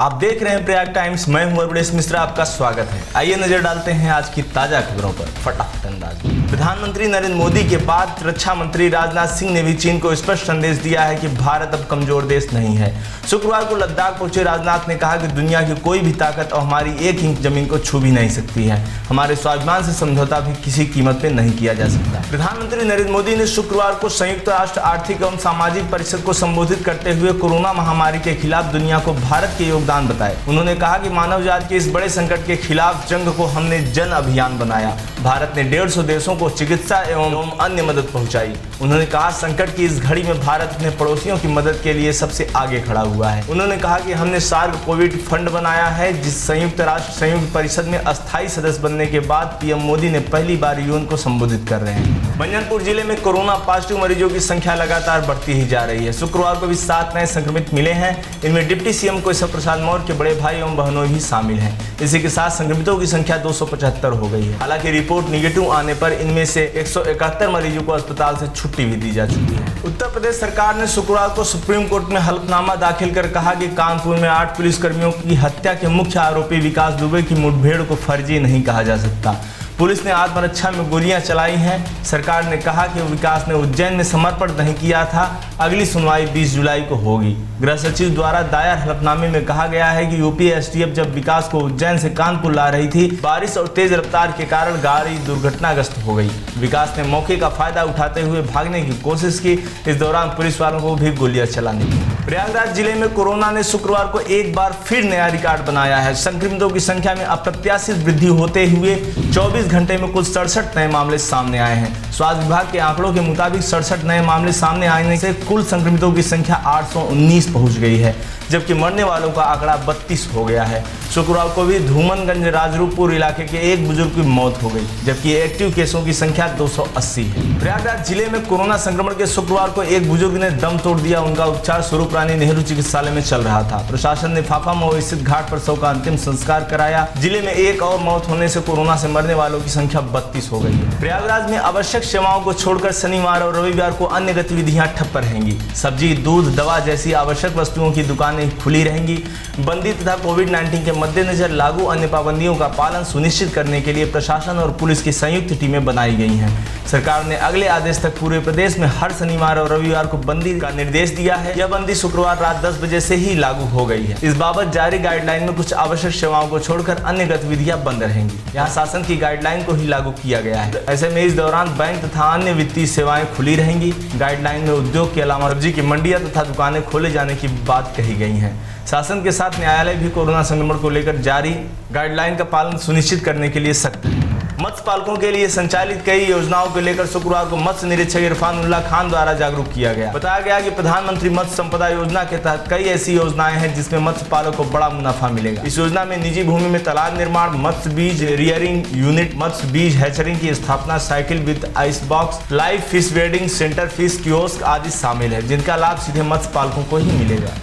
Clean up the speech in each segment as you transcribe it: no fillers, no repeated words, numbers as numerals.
आप देख रहे हैं प्रयाग टाइम्स। मैं हूं अरुणेश मिश्रा, आपका स्वागत है। आइए नजर डालते हैं आज की ताजा खबरों पर फटाफट अंदाज में। प्रधानमंत्री नरेंद्र मोदी के बाद रक्षा मंत्री राजनाथ सिंह ने भी चीन को स्पष्ट संदेश दिया है कि भारत अब कमजोर देश नहीं है। शुक्रवार को लद्दाख पहुंचे राजनाथ ने कहा कि दुनिया की कोई भी ताकत और हमारी एक इंच जमीन को छू भी नहीं सकती है। हमारे स्वाभिमान से समझौता भी किसी कीमत पे नहीं किया जा सकता। प्रधानमंत्री नरेंद्र मोदी ने शुक्रवार को संयुक्त राष्ट्र आर्थिक एवं सामाजिक परिषद को संबोधित करते हुए कोरोना महामारी के खिलाफ दुनिया को भारत के योगदान बताए। उन्होंने कहा कि मानव जाति के इस बड़े संकट के खिलाफ जंग को हमने जन अभियान बनाया। भारत ने 150 देशों को चिकित्सा एवं अन्य मदद पहुंचाई। उन्होंने कहा संकट की इस घड़ी में भारत अपने पड़ोसियों की मदद के लिए सबसे आगे खड़ा हुआ है। उन्होंने कहा कि हमने सार्क कोविड फंड बनाया है, जिस संयुक्त राष्ट्र संयुक्त परिषद में अस्थायी सदस्य बनने के बाद पीएम मोदी ने पहली बार यूएन को संबोधित कर रहे हैं। बंजनपुर जिले में कोरोना पॉजिटिव मरीजों की संख्या लगातार बढ़ती ही जा रही है। शुक्रवार को भी 7 नए संक्रमित मिले हैं। इनमें डिप्टी सीएम केशव प्रसाद मौर्य के बड़े भाई एवं बहनों भी शामिल हैं। इसी के साथ संक्रमितों की संख्या 275 हो गई है। हालांकि रिपोर्ट निगेटिव आने पर इनमें से 171 मरीजों को अस्पताल से छुट्टी भी दी जा चुकी है। उत्तर प्रदेश सरकार ने शुक्रवार को सुप्रीम कोर्ट में हलफनामा दाखिल कर कहा कि कानपुर में 8 पुलिसकर्मियों की हत्या के मुख्य आरोपी विकास दुबे की मुठभेड़ को फर्जी नहीं कहा जा सकता। पुलिस ने आत्मरक्षा में गोलियां चलाई हैं। सरकार ने कहा कि विकास ने उज्जैन में समर्पण नहीं किया था। अगली सुनवाई 20 जुलाई को होगी। गृह सचिव द्वारा दायर हलफनामे में कहा गया है कि यूपी एसटीएफ जब विकास को उज्जैन से कानपुर ला रही थी, बारिश और तेज रफ्तार के कारण गाड़ी दुर्घटनाग्रस्त हो गई। विकास ने मौके का फायदा उठाते हुए भागने की कोशिश की। इस दौरान पुलिस वालों को भी गोलियां चलानी पड़ी। प्रयागराज जिले में कोरोना ने शुक्रवार को एक बार फिर नया रिकॉर्ड बनाया है। संक्रमितों की संख्या में अप्रत्याशित वृद्धि होते हुए 24 घंटे में कुल 67 नए मामले सामने आए हैं। स्वास्थ्य विभाग के आंकड़ों के मुताबिक 67 नए मामले सामने आने से कुल संक्रमितों की संख्या 819 पहुंच गई है, जबकि मरने वालों का आंकड़ा 32 हो गया है। शुक्रवार को भी धूमनगंज राजरूपपुर इलाके के एक बुजुर्ग की मौत हो गई, जबकि एक्टिव केसों की संख्या 280 है। प्रयागराज जिले में कोरोना संक्रमण के शुक्रवार को एक बुजुर्ग ने दम तोड़ दिया। उनका उपचार स्वरूप रानी नेहरू चिकित्सालय में चल रहा था। प्रशासन ने फाफा मोड़ स्थित घाट पर शव का अंतिम संस्कार कराया। जिले में एक और मौत होने से कोरोना से मरने वालों की संख्या 32 हो गई है। प्रयागराज में आवश्यक सेवाओं को छोड़कर शनिवार और रविवार को अन्य गतिविधियां ठप रहेंगी। सब्जी, दूध, दवा जैसी आवश्यक वस्तुओं की दुकानें खुली रहेंगी। बंदी तथा कोविड-19 के मद्देनजर लागू अन्य पाबंदियों का पालन सुनिश्चित करने के लिए प्रशासन और पुलिस की संयुक्त टीमें बनाई गई हैं। सरकार ने अगले आदेश तक पूरे प्रदेश में हर शनिवार और रविवार को बंदी का निर्देश दिया है। यह बंदी शुक्रवार रात 10 बजे से ही लागू हो गई है। इस बाबत जारी गाइडलाइन में कुछ आवश्यक सेवाओं को छोड़कर अन्य गतिविधियां बंद रहेंगी। यहाँ शासन की गाइडलाइन को ही लागू किया गया है। ऐसे में इस दौरान बैंक तथा अन्य वित्तीय सेवाएं खुली रहेंगी। गाइडलाइन में उद्योग के अलावा सब्जी की मंडियां तथा दुकानें खोले जाने की बात कही गई है। शासन के साथ न्यायालय भी कोरोना संक्रमण को लेकर जारी गाइडलाइन का पालन सुनिश्चित करने के लिए सख्त है। मत्स्य पालकों के लिए संचालित कई योजनाओं को लेकर शुक्रवार को मत्स्य निरीक्षक इरफान उल्लाह खान द्वारा जागरूक किया गया। बताया गया कि प्रधानमंत्री मत्स्य संपदा योजना के तहत कई ऐसी योजनाएं हैं जिसमें मत्स्य पालक को बड़ा मुनाफा मिलेगा। इस योजना में निजी भूमि में तालाब निर्माण, मत्स्य बीज रियरिंग यूनिट, मत्स्य बीज हैचरिंग की स्थापना, cycle with ice box, live fish wedding centre, fish kiosk आदि शामिल है, जिनका लाभ सीधे मत्स्य पालकों को ही मिलेगा।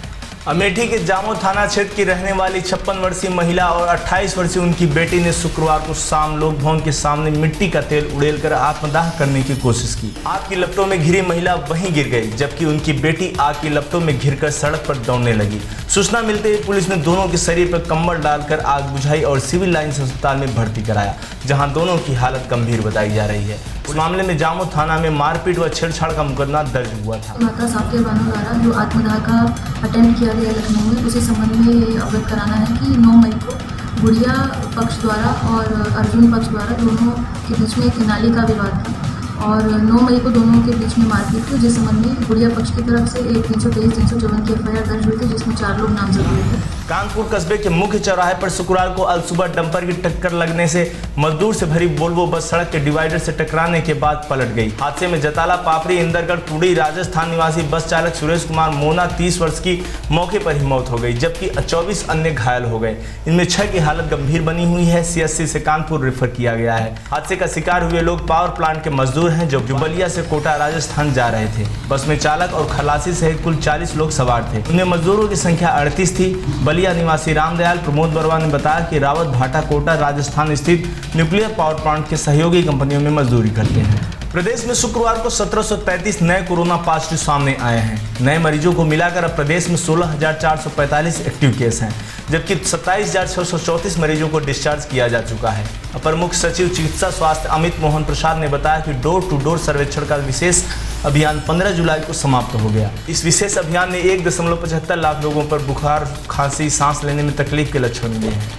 अमेठी के जामो थाना क्षेत्र की रहने वाली 56 वर्षीय महिला और 28 वर्षीय उनकी बेटी ने शुक्रवार को शाम लोक भवन के सामने मिट्टी का तेल उड़ेलकर आत्मदाह करने की कोशिश की। आग की लपटों में घिरी महिला वहीं गिर गई, जबकि उनकी बेटी आग की लपटों में घिरकर सड़क पर दौड़ने लगी। सूचना मिलते ही पुलिस ने दोनों के शरीर पर कंबल डालकर आग बुझाई और सिविल लाइन्स अस्पताल में भर्ती कराया, जहां दोनों की हालत गंभीर बताई जा रही है। इस मामले में जामो थाना में मारपीट व छेड़छाड़ का मुकदमा दर्ज हुआ था। माता साफ्य बानो द्वारा जो आत्मदाह का अटेम्प्ट किया गया लखनऊ में, उसी संबंध में अवगत कराना है कि 9 मई को गुड़िया पक्ष द्वारा और अर्जुन पक्ष द्वारा दोनों के बीच में एक नाली का विवाद था और 9 मई को दोनों के बीच में मारपीट हुई, जिस संबंध में गुड़िया पक्ष की तरफ से एक 323-354 की एफआईआर दर्ज हुई थी, जिसमें 4 लोग नामजद हुए थे। कानपुर कस्बे के मुख्य चौराहे पर शुक्रवार को अल सुबह डंपर की टक्कर लगने से मजदूर से भरी वोल्वो बस सड़क के डिवाइडर से टकराने के बाद पलट गई। हादसे में जताला पापड़ी इंदरगढ़ पुड़ी राजस्थान निवासी बस चालक सुरेश कुमार मोना 30 वर्ष की मौके पर ही मौत हो गई, जबकि 24 अन्य घायल हो गए। इनमें 6 की हालत गंभीर बनी हुई है। सीएससी से कानपुर रेफर किया गया है। हादसे का शिकार हुए लोग पावर प्लांट के मजदूर हैं, जो बलिया से कोटा राजस्थान जा रहे थे। बस में चालक और खलासी सहित कुल 40 लोग सवार थे। उनमें मजदूरों की संख्या 38 थी। बलिया निवासी रामदयाल प्रमोद वर्मा ने बताया कि रावत भाटा कोटा राजस्थान स्थित न्यूक्लियर पावर प्लांट के सहयोगी कंपनियों में मजदूरी करते हैं। प्रदेश में शुक्रवार को 1733 नए कोरोना पॉजिटिव सामने आए हैं। नए मरीजों को मिलाकर अब प्रदेश में 16,445 एक्टिव केस हैं, जबकि 27,634 मरीजों को डिस्चार्ज किया जा चुका है। अपर मुख्य सचिव चिकित्सा स्वास्थ्य अमित मोहन प्रसाद ने बताया कि डोर टू डोर सर्वेक्षण का विशेष अभियान 15 जुलाई को समाप्त हो गया। इस विशेष अभियान में 1.75 लाख लोगों पर बुखार, खांसी, सांस लेने में तकलीफ के लक्षण मिले हैं।